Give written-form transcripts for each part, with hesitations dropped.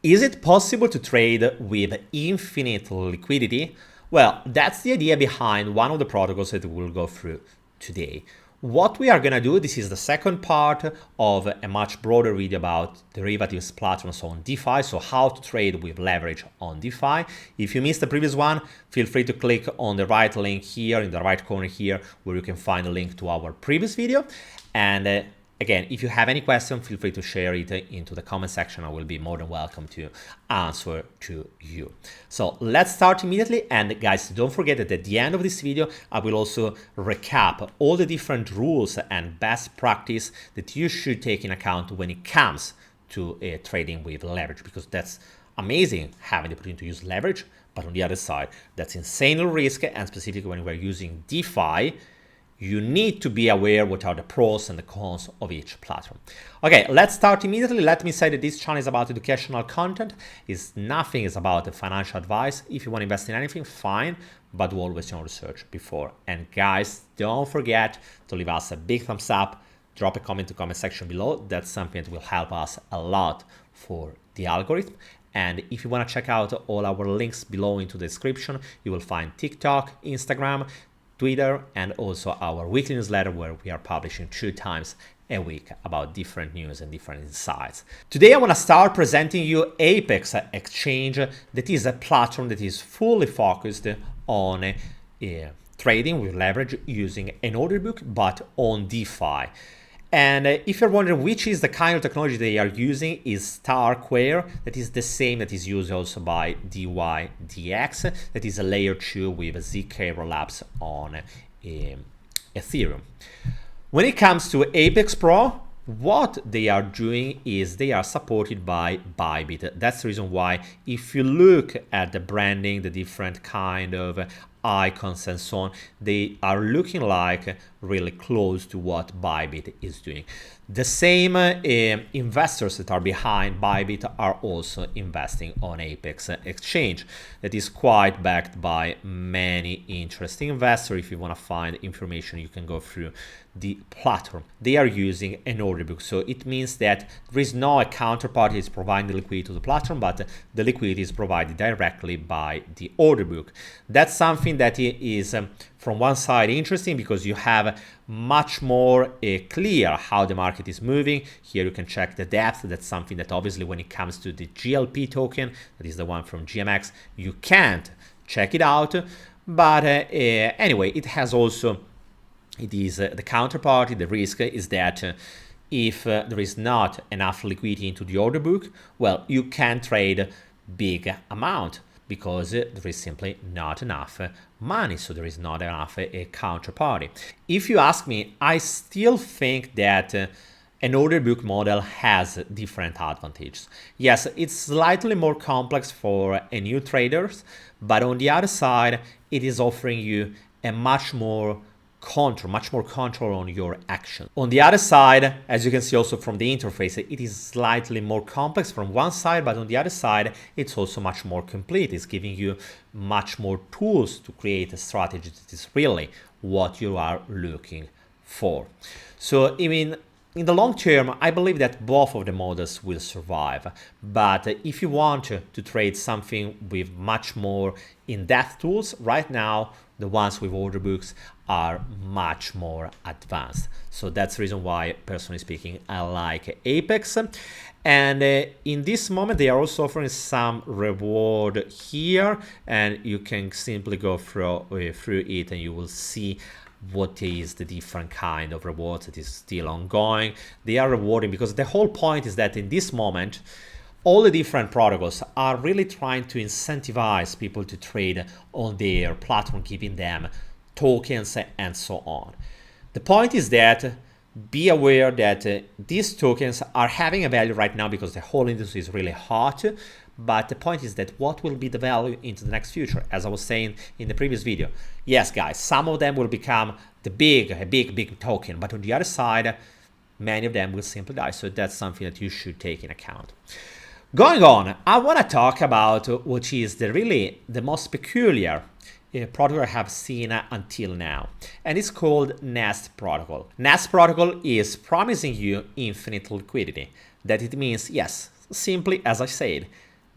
Is it possible to trade with infinite liquidity? Well, that's the idea behind one of the protocols that we'll go through today. What we are going to do, this is the second part of a much broader video about derivatives platforms on DeFi, so how to trade with leverage on DeFi. If you missed the previous one, feel free to click on the right link here, in the right corner here, where you can find a link to our previous video. And again, if you have any question, feel free to share it into the comment section. I will be more than welcome to answer to you. So let's start immediately. And guys, don't forget that at the end of this video, I will also recap all the different rules and best practice that you should take in account when it comes to trading with leverage, because that's amazing having the opportunity to use leverage. But on the other side, that's insanely risky, and specifically when we're using DeFi, you need to be aware what are the pros and the cons of each platform. Okay, let's start immediately. Let me say that this channel is about educational content. Nothing is about financial advice. If you want to invest in anything, fine, but do always your research before. And guys, don't forget to leave us a big thumbs up. Drop a comment in the comment section below. That's something that will help us a lot for the algorithm. And if you want to check out all our links below into the description, you will find TikTok, Instagram, Twitter, and also our weekly newsletter, where we are publishing 2 times a week about different news and different insights. Today, I want to start presenting you Apex Exchange. That is a platform that is fully focused on trading with leverage using an order book, but on DeFi. And if you're wondering which is the kind of technology they are using, is Starkware. That is the same that is used also by DYDX. That is a layer 2 with a ZK rollups on Ethereum. When it comes to Apex Pro, what they are doing is they are supported by Bybit. That's the reason why, if you look at the branding, the different kind of icons and so on, they are looking like really close to what Bybit is doing. The same investors that are behind Bybit are also investing on Apex Exchange. That is quite backed by many interesting investors. If you want to find information, you can go through the platform. They are using an order book, so it means that there is no counterparty is providing the liquidity to the platform, but the liquidity is provided directly by the order book. That's something that is from one side interesting, because you have much more clear how the market is moving. Here you can check the depth. That's something that obviously when it comes to the GLP token, that is the one from GMX, you can't check it out. But anyway, it has also, it is the counterparty. The risk is that if there is not enough liquidity into the order book, well, you can trade big amount, because there is simply not enough money, so there is not enough a counterparty. If you ask me, I still think that an order book model has different advantages. Yes, it's slightly more complex for a new traders, but on the other side, it is offering you a much more control on your action. On the other side, as you can see also from the interface, it is slightly more complex from one side, but on the other side, it's also much more complete. It's giving you much more tools to create a strategy that is really what you are looking for. So, I mean, in the long term, I believe that both of the models will survive. But if you want to trade something with much more in-depth tools, right now, the ones with order books are much more advanced. So that's the reason why, personally speaking, I like Apex. And in this moment, they are also offering some reward here, and you can simply go through it and you will see what is the different kind of rewards that is still ongoing. They are rewarding, because the whole point is that in this moment, all the different protocols are really trying to incentivize people to trade on their platform, giving them tokens and so on. The point is that be aware that these tokens are having a value right now because the whole industry is really hot. But the point is that what will be the value into the next future? As I was saying in the previous video, yes, guys, some of them will become a big token, but on the other side, many of them will simply die. So that's something that you should take in account. Going on, I want to talk about what is the most peculiar protocol I have seen until now, and it's called Nest Protocol. Nest Protocol is promising you infinite liquidity. That it means, yes, simply as I said,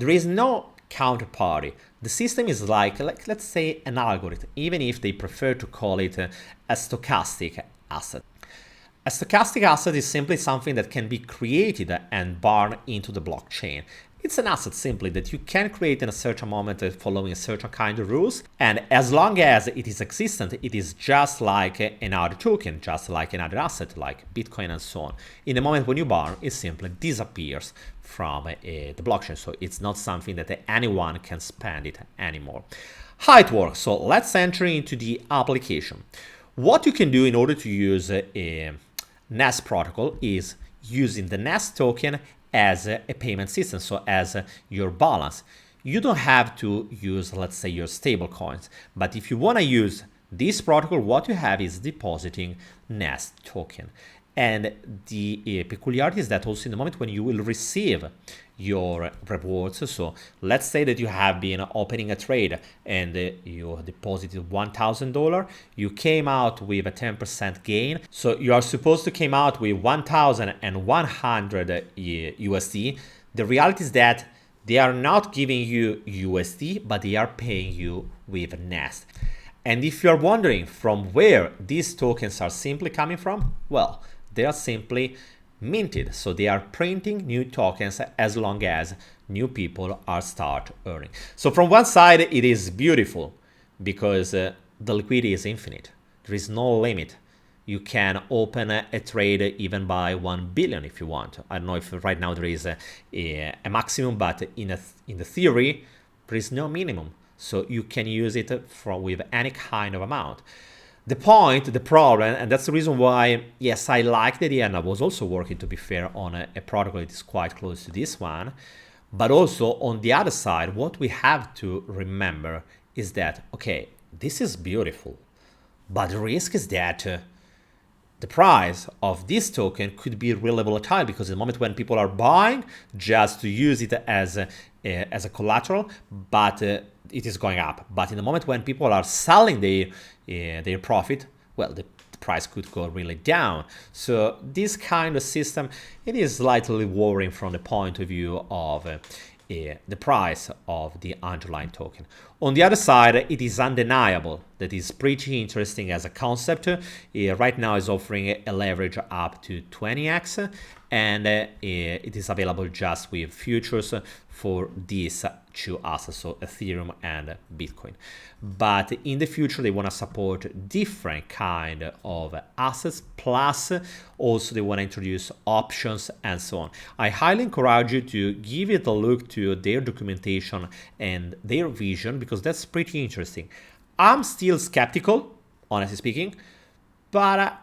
There is no counterparty. The system is like let's say an algorithm, even if they prefer to call it a stochastic asset. A stochastic asset is simply something that can be created and burned into the blockchain. It's an asset simply that you can create in a certain moment following a certain kind of rules, and as long as it is existent, it is just like another token, just like another asset like Bitcoin and so on. In the moment when you burn, it simply disappears from the blockchain, so it's not something that anyone can spend it anymore. How it works, so let's enter into the application. What you can do in order to use a Nest protocol is using the Nest token as a payment system, so as your balance. You don't have to use, let's say, your stable coins, but if you want to use this protocol, what you have is depositing Nest token. And the peculiarity is that also in the moment when you will receive your rewards, so let's say that you have been opening a trade and you deposited $1,000, you came out with a 10% gain. So you are supposed to come out with 1,100 USD. The reality is that they are not giving you USD, but they are paying you with Nest. And if you're wondering from where these tokens are simply coming from, well, they are simply minted, so they are printing new tokens as long as new people are start earning. So from one side it is beautiful because the liquidity is infinite. There is no limit. You can open a trade even by 1 billion if you want. I don't know if right now there is a maximum, but in the theory there is no minimum, so you can use it with any kind of amount. The point, the problem, and that's the reason why, yes, I like the idea, and I was also working, to be fair, on a protocol that is quite close to this one. But also, on the other side, what we have to remember is that, okay, this is beautiful, but the risk is that the price of this token could be really volatile, because the moment when people are buying just to use it as a collateral, but it is going up. But in the moment when people are selling their profit, well, the price could go really down. So this kind of system, it is slightly worrying from the point of view of the price of the underlying token. On the other side, it is undeniable that is pretty interesting as a concept. Right now is offering a leverage up to 20x, and it is available just with futures for these two assets, so Ethereum and Bitcoin. But in the future, they want to support different kind of assets, plus also they want to introduce options and so on. I highly encourage you to give it a look to their documentation and their vision, because that's pretty interesting. I'm still skeptical, honestly speaking, but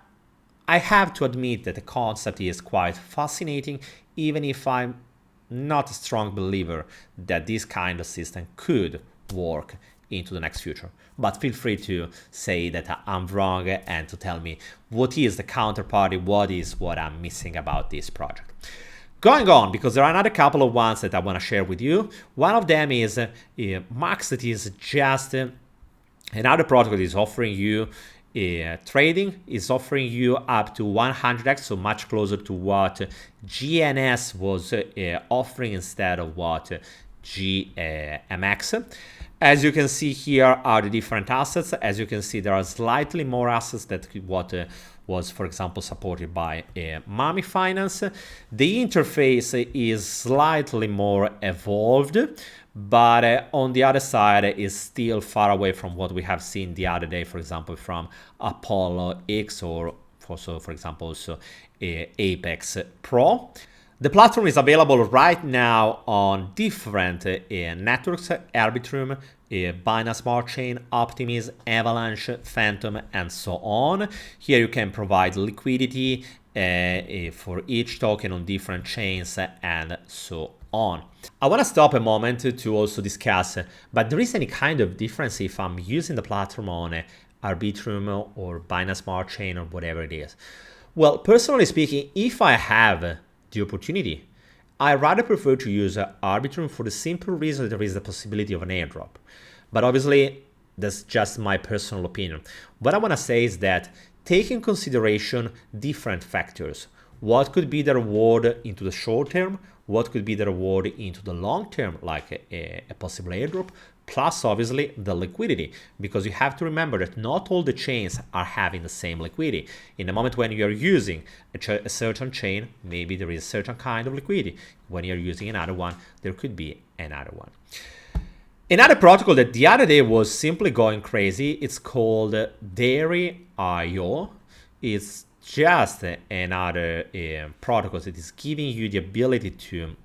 I have to admit that the concept is quite fascinating, even if I'm not a strong believer that this kind of system could work into the next future. But feel free to say that I'm wrong and to tell me what is the counterparty, what I'm missing about this project. Going on, because there are another couple of ones that I want to share with you. One of them is Max, that is just another protocol that is offering you trading, is offering you up to 100x, so much closer to what GNS was offering instead of what GMX. As you can see, here are the different assets. As you can see, there are slightly more assets than what was, for example, supported by Mami Finance. The interface is slightly more evolved, but on the other side is still far away from what we have seen the other day, for example, from Apollo X, or also, for example, also Apex Pro. The platform is available right now on different networks: Arbitrum, Binance Smart Chain, Optimism, Avalanche, Phantom, and so on. Here you can provide liquidity for each token on different chains and so on. I want to stop a moment to also discuss, but there is any kind of difference if I'm using the platform on Arbitrum or Binance Smart Chain or whatever it is? Well, personally speaking, if I have the opportunity, I rather prefer to use Arbitrum for the simple reason that there is the possibility of an airdrop. But obviously, that's just my personal opinion. What I want to say is that take in consideration different factors. What could be the reward into the short term? what could be the reward into the long term, like a possible airdrop, plus obviously the liquidity, because you have to remember that not all the chains are having the same liquidity. In the moment when you're using a certain chain, maybe there is a certain kind of liquidity. When you're using another one, there could be another one. Another protocol that the other day was simply going crazy, it's called Deri IO. It's just another protocol that is giving you the ability to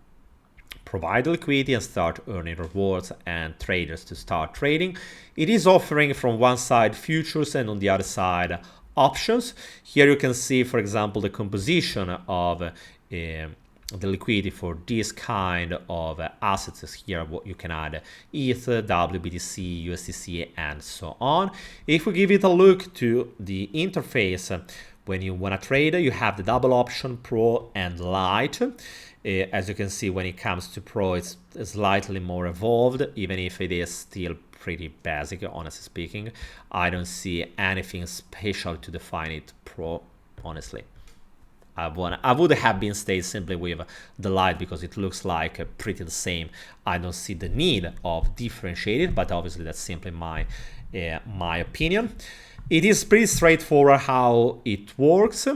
provide liquidity and start earning rewards and traders to start trading. It is offering from one side futures and on the other side options. Here you can see, for example, the composition of the liquidity for this kind of assets. Here what you can add ETH, WBTC, USDC, and so on. If we give it a look to the interface, when you want to trade, you have the double option, Pro and Lite. As you can see, when it comes to Pro, it's slightly more evolved, even if it is still pretty basic, honestly speaking. I don't see anything special to define it Pro, honestly. I would have been stayed simply with the Lite because it looks like pretty the same. I don't see the need of differentiating, but obviously that's simply my opinion. It is pretty straightforward how it works,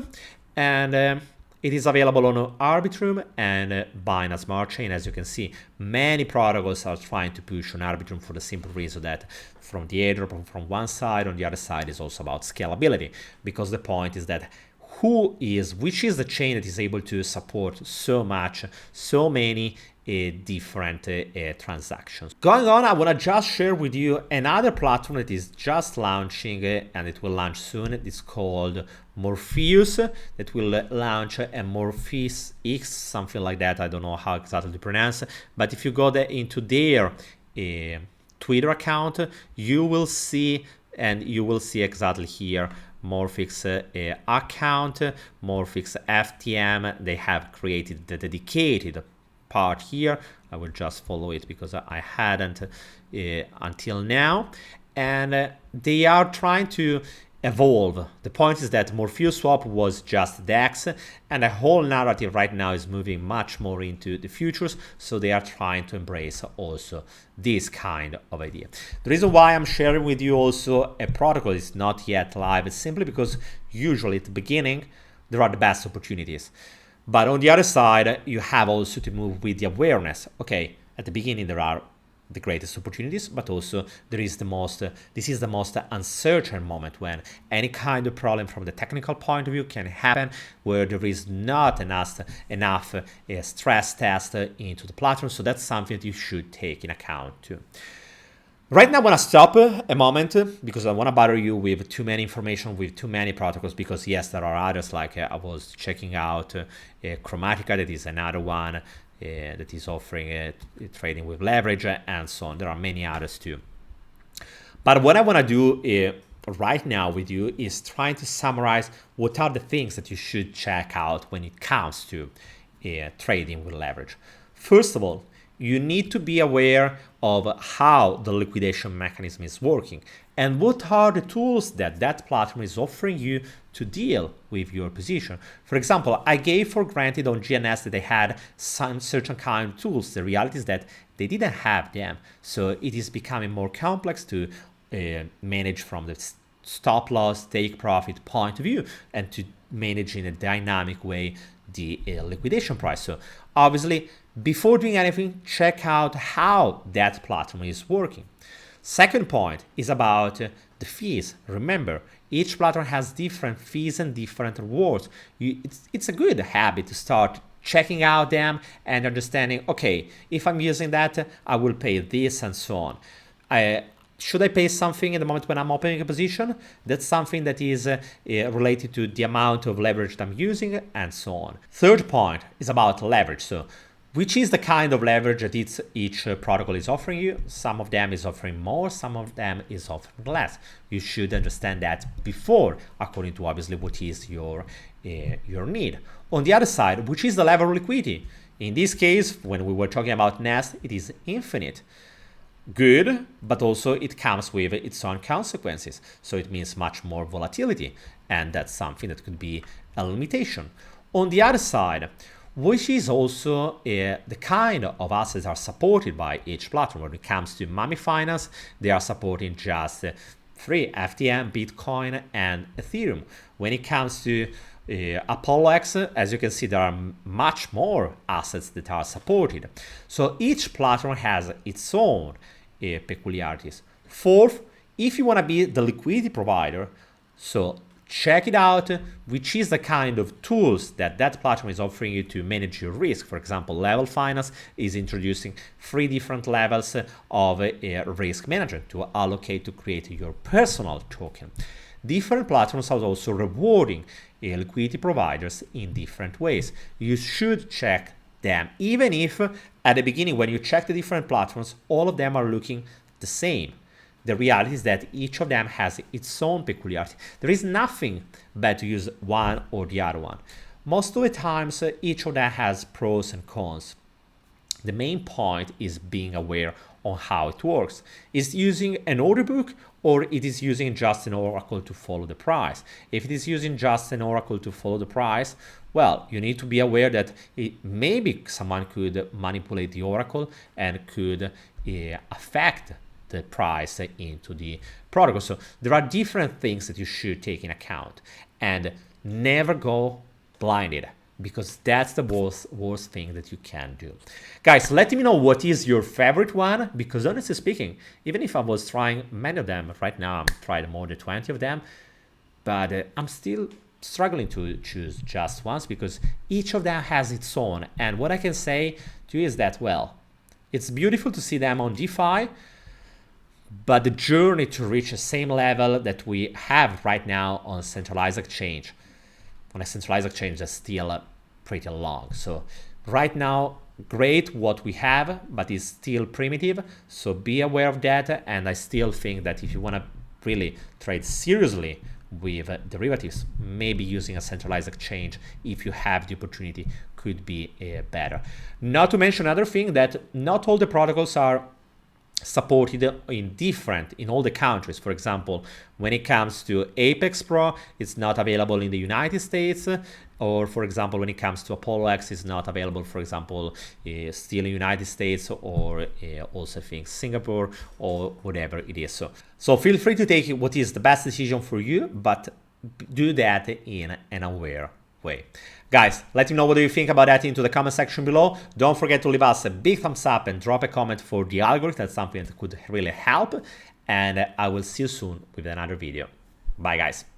and it is available on Arbitrum and Binance Smart Chain. As you can see, many protocols are trying to push on Arbitrum for the simple reason that from the airdrop from one side, on the other side is also about scalability, because the point is that which is the chain that is able to support so many different transactions. Going on, I want to just share with you another platform that is just launching and it will launch soon. It's called MorpheX. That will launch a MorpheX, something like that. I don't know how exactly to pronounce, but if you go into their Twitter account, you will see exactly here MorpheX account, MorpheX FTM. They have created the dedicated part here. I will just follow it because I hadn't until now, and they are trying to evolve. The point is that MorpheX Swap was just DEX, and the whole narrative right now is moving much more into the futures, so they are trying to embrace also this kind of idea. The reason why I'm sharing with you also a protocol is not yet live is simply because usually at the beginning there are the best opportunities, but on the other side you have also to move with the awareness. Okay, at the beginning there are the greatest opportunities, but also this is the most uncertain moment when any kind of problem from the technical point of view can happen, where there is not enough stress test into the platform. So that's something that you should take in account too. Right now I want to stop a moment because I want to bother you with too many information, with too many protocols, because yes, there are others, like I was checking out Chromatica, that is another one that is offering trading with leverage and so on. There are many others too. But what I want to do right now with you is trying to summarize what are the things that you should check out when it comes to trading with leverage. First of all, you need to be aware of how the liquidation mechanism is working and what are the tools that that platform is offering you to deal with your position. For example, I gave for granted on GNS that they had some certain kind of tools. The reality is that they didn't have them. So it is becoming more complex to manage from the stop loss, take profit point of view, and to manage in a dynamic way the liquidation price. So obviously, before doing anything, check out how that platform is working. Second point is about the fees. Remember, each platform has different fees and different rewards. It's a good habit to start checking out them and understanding, okay, if I'm using that, I will pay this and so on. Should I pay something in the moment when I'm opening a position? That's something that is related to the amount of leverage that I'm using and so on. Third point is about leverage. So which is the kind of leverage that each protocol is offering you. Some of them is offering more, some of them is offering less. You should understand that before, according to obviously what is your need. On the other side, which is the level of liquidity? In this case, when we were talking about Nest, it is infinite. Good, but also it comes with its own consequences. So it means much more volatility, and that's something that could be a limitation. On the other side, which is also the kind of assets are supported by each platform. When it comes to Mami Finance, they are supporting just three: FTM, Bitcoin, and Ethereum. When it comes to ApolloX, as you can see, there are much more assets that are supported. So each platform has its own peculiarities. Fourth, if you want to be the liquidity provider, so check it out, which is the kind of tools that that platform is offering you to manage your risk. For example, Level Finance is introducing 3 different levels of risk management to allocate to create your personal token. Different platforms are also rewarding liquidity providers in different ways. You should check them, even if at the beginning when you check the different platforms, all of them are looking the same. The reality is that each of them has its own peculiarity. There is nothing bad to use one or the other one. Most of the times, each of them has pros and cons. The main point is being aware on how it works. Is it using an order book, or it is using just an oracle to follow the price? If it is using just an oracle to follow the price, well, you need to be aware that maybe someone could manipulate the oracle and could affect the price into the protocol. So there are different things that you should take in account, and never go blinded, because that's the worst thing that you can do. Guys, let me know what is your favorite one, because honestly speaking, even if I was trying many of them, right now I'm trying more than 20 of them, but I'm still struggling to choose just once, because each of them has its own. And what I can say to you is that, well, it's beautiful to see them on DeFi, but the journey to reach the same level that we have right now on centralized exchange, on a centralized exchange, is still pretty long. So right now, great what we have, but it's still primitive. So be aware of that. And I still think that if you want to really trade seriously with derivatives, maybe using a centralized exchange, if you have the opportunity, could be better. Not to mention another thing, that not all the protocols are supported in all the countries. For example, when it comes to Apex Pro, it's not available in the United States, or for example, when it comes to ApolloX, it's not available, for example, still in the United States, or also I think Singapore, or whatever it is. So feel free to take what is the best decision for you, but do that in an aware way. Guys, let me know what you think about that into the comment section below. Don't forget to leave us a big thumbs up and drop a comment for the algorithm. That's something that could really help. And I will see you soon with another video. Bye, guys.